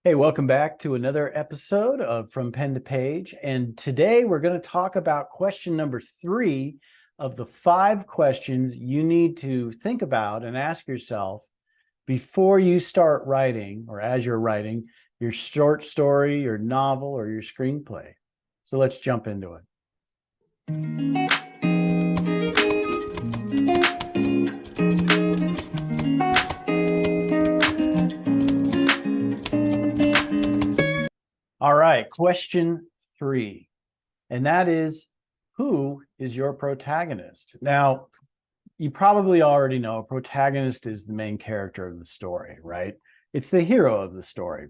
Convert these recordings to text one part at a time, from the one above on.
Hey, welcome back to another episode of From Pen to Page. And today we're going to talk about question number 3 of the 5 questions you need to think about and ask yourself before you start writing or as you're writing your short story, your novel, or your screenplay. So let's jump into it. All right, question 3, and that is, who is your protagonist? Now, you probably already know a protagonist is the main character of the story, right? It's the hero of the story.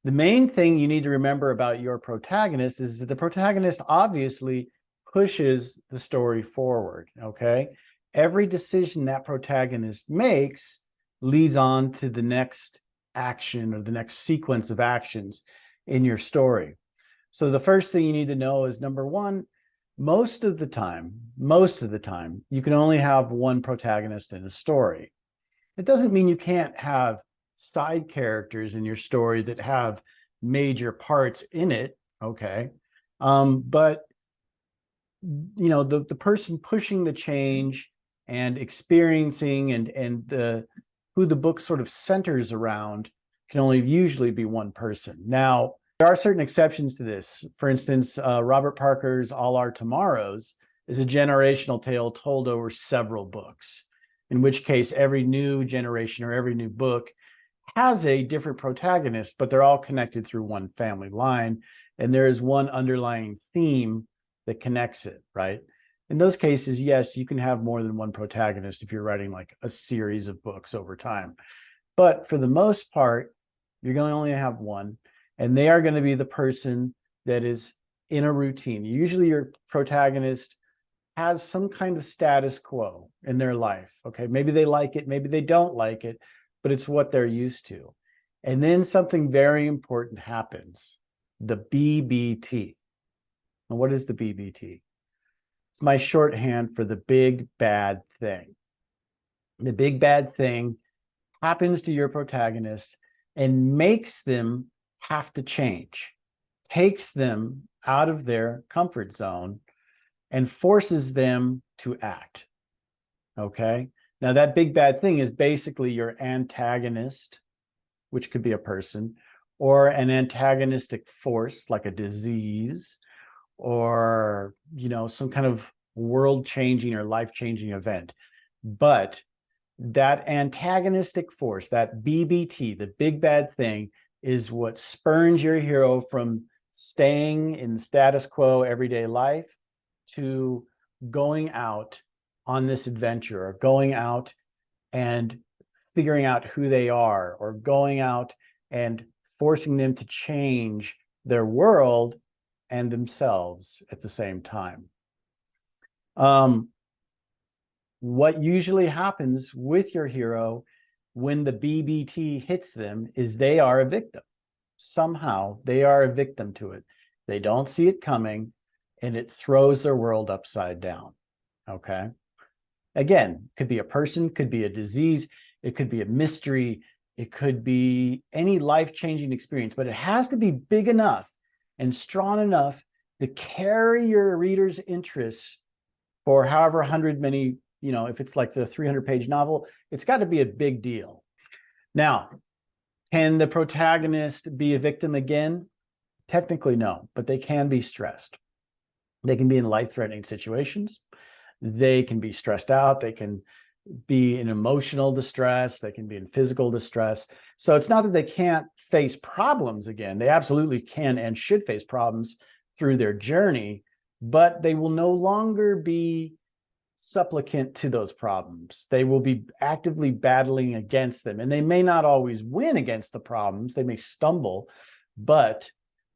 The main thing you need to remember about your protagonist is that the protagonist obviously pushes the story forward, okay? Every decision that protagonist makes leads on to the next action or the next sequence of actions in your story. So the first thing you need to know is, number one, most of the time, you can only have one protagonist in a story. It doesn't mean you can't have side characters in your story that have major parts in it, okay? But you know, the person pushing the change and experiencing and who the book sort of centers around can only usually be one person. Now, there are certain exceptions to this. For instance, Robert Parker's All Our Tomorrows is a generational tale told over several books, in which case every new generation or every new book has a different protagonist, but they're all connected through one family line, and there is one underlying theme that connects it, right? In those cases, yes, you can have more than one protagonist if you're writing like a series of books over time. But for the most part, you're going to only have one, and they are going to be the person that is in a routine. Usually your protagonist has some kind of status quo in their life. Okay, maybe they like it, maybe they don't like it, but it's what they're used to. And then something very important happens, the BBT. And what is the BBT? It's my shorthand for the big bad thing. The big bad thing happens to your protagonist and makes them have to change, takes them out of their comfort zone and forces them to act. Okay? Now, that big bad thing is basically your antagonist, which could be a person, or an antagonistic force like a disease, or, you know, some kind of world-changing or life-changing event. But that antagonistic force, that BBT, the big bad thing, is what spurns your hero from staying in the status quo everyday life to going out on this adventure, or going out and figuring out who they are, or going out and forcing them to change their world and themselves at the same time. What usually happens with your hero when the BBT hits them is they are a victim. Somehow they are a victim to it. They don't see it coming, and it throws their world upside down. Okay. Again, could be a person, could be a disease, it could be a mystery, it could be any life-changing experience, but it has to be big enough and strong enough to carry your reader's interests for however 100 many, you know, if it's like the 300-page novel, it's got to be a big deal. Now, can the protagonist be a victim again? Technically, no, but they can be stressed. They can be in life-threatening situations. They can be stressed out. They can be in emotional distress. They can be in physical distress. So it's not that they can't face problems again. They absolutely can and should face problems through their journey, but they will no longer be supplicant to those problems. They will be actively battling against them, and they may not always win against the problems. They may stumble, but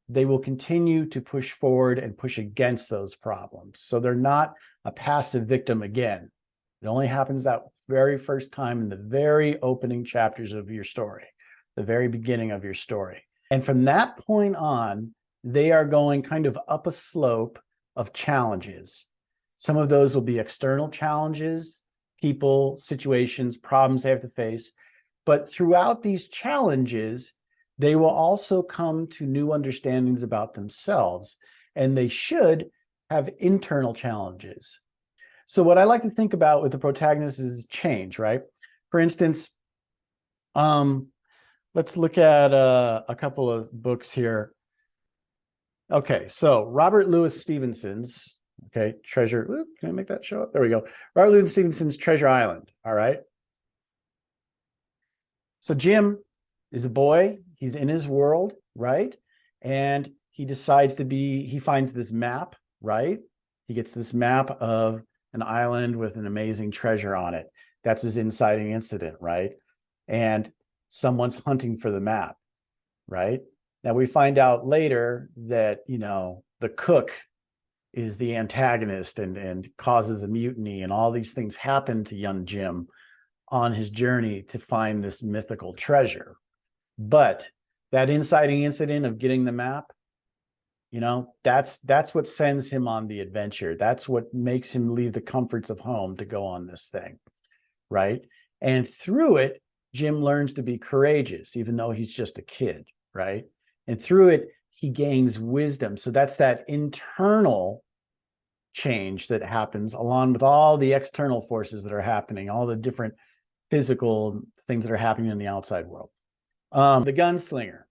they will continue to push forward and push against those problems. So they're not a passive victim again. It only happens that very first time in the very opening chapters of your story, the very beginning of your story. And from that point on, they are going kind of up a slope of challenges. Some of those will be external challenges, people, situations, problems they have to face. But throughout these challenges, they will also come to new understandings about themselves, and they should have internal challenges. So what I like to think about with the protagonist is change, right? For instance, let's look at a couple of books here. Okay, so Robert Louis Stevenson's, okay, Treasure, can I make that show up? There we go. Robert Louis Stevenson's Treasure Island, all right? So Jim is a boy, he's in his world, right? And he decides he finds this map, right? He gets this map of an island with an amazing treasure on it. That's his inciting incident, right? And someone's hunting for the map, right? Now we find out later that, the cook is the antagonist and causes a mutiny, and all these things happen to young Jim on his journey to find this mythical treasure. But that inciting incident of getting the map, that's what sends him on the adventure. That's what makes him leave the comforts of home to go on this thing, right? And through it, Jim learns to be courageous, even though he's just a kid, right? And through it, he gains wisdom. So that's that internal change that happens along with all the external forces that are happening, all the different physical things that are happening in the outside world. The Gunslinger,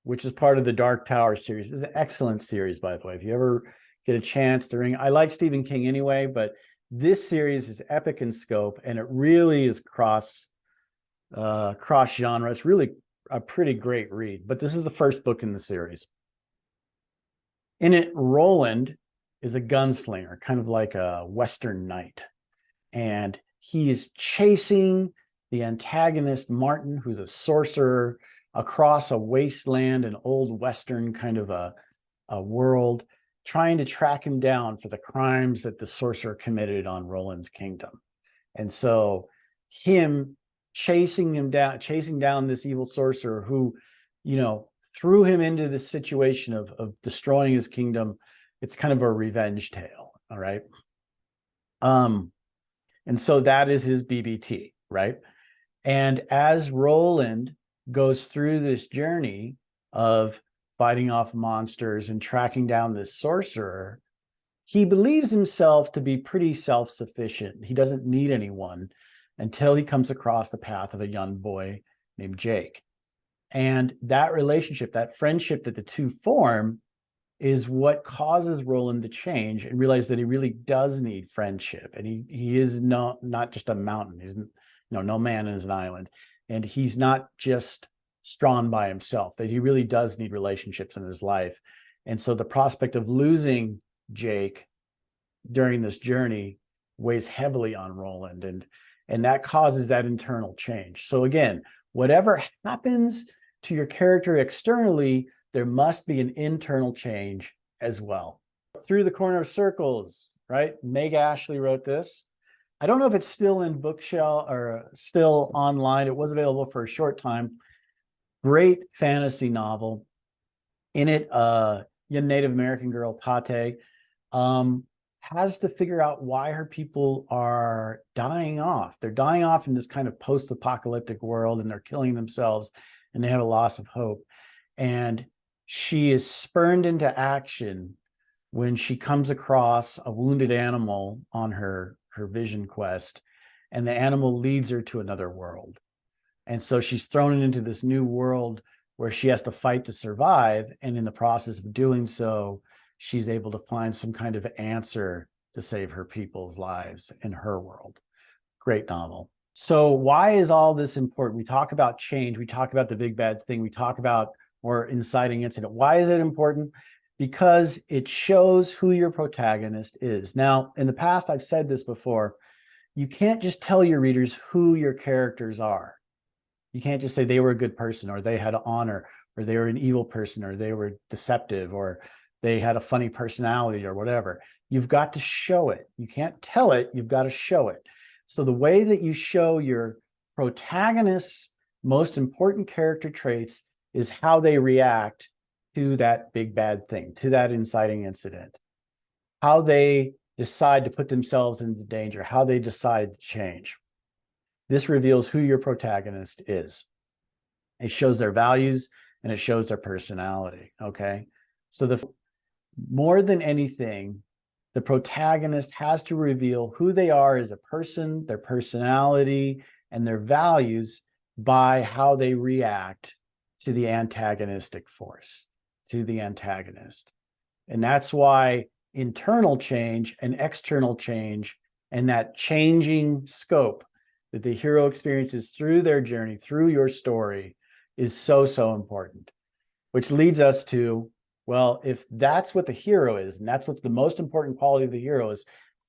which is part of the Dark Tower series, is an excellent series, by the way. If you ever get a chance to I like Stephen King anyway, but this series is epic in scope, and it really is cross genre. It's really a pretty great read, but this is the first book in the series. In it, Roland is a gunslinger, kind of like a Western knight, and he is chasing the antagonist Martin, who's a sorcerer, across a wasteland, an old Western kind of a world, trying to track him down for the crimes that the sorcerer committed on Roland's kingdom. And so him chasing down this evil sorcerer who, threw him into this situation of destroying his kingdom. It's kind of a revenge tale. All right. And so that is his BBT, right? And as Roland goes through this journey of fighting off monsters and tracking down this sorcerer, he believes himself to be pretty self-sufficient. He doesn't need anyone until he comes across the path of a young boy named Jake. And that relationship, that friendship that the two form, is what causes Roland to change and realize that he really does need friendship. And he is not just a mountain. He's no man is an island. And he's not just strong by himself, that he really does need relationships in his life. And so the prospect of losing Jake during this journey weighs heavily on Roland, and that causes that internal change. So again, whatever happens to your character externally, there must be an internal change as well. Through the Corner of Circles, right? Meg Ashley wrote this. I don't know if it's still in bookshelf or still online. It was available for a short time. Great fantasy novel. In it, young Native American girl, Tate, has to figure out why her people are dying off. They're dying off in this kind of post-apocalyptic world, and they're killing themselves, and they have a loss of hope. And she is spurned into action when she comes across a wounded animal on her vision quest, and the animal leads her to another world. And so she's thrown into this new world where she has to fight to survive. And in the process of doing so, she's able to find some kind of answer to save her people's lives in her world. Great novel. So why is all this important? We talk about change. We talk about the big bad thing. We talk about more inciting incident. Why is it important? Because it shows who your protagonist is. Now, in the past, I've said this before, you can't just tell your readers who your characters are. You can't just say they were a good person, or they had honor, or they were an evil person, or they were deceptive, or they had a funny personality, or whatever. You've got to show it. You can't tell it, you've got to show it. So the way that you show your protagonist's most important character traits is how they react to that big bad thing, to that inciting incident, how they decide to put themselves into danger, how they decide to change. This reveals who your protagonist is. It shows their values and it shows their personality. Okay. So more than anything, the protagonist has to reveal who they are as a person, their personality, and their values by how they react to the antagonistic force, to the antagonist. And that's why internal change and external change and that changing scope that the hero experiences through their journey, through your story, is so, so important. Which leads us to, well, if that's what the hero is, and that's what's the most important quality of the hero is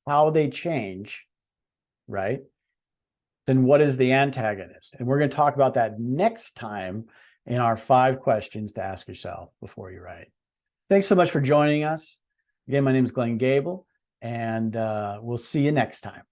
how they change, right? Then what is the antagonist? And we're going to talk about that next time in our 5 questions to ask yourself before you write. Thanks so much for joining us. Again, my name is Glenn Gable, and we'll see you next time.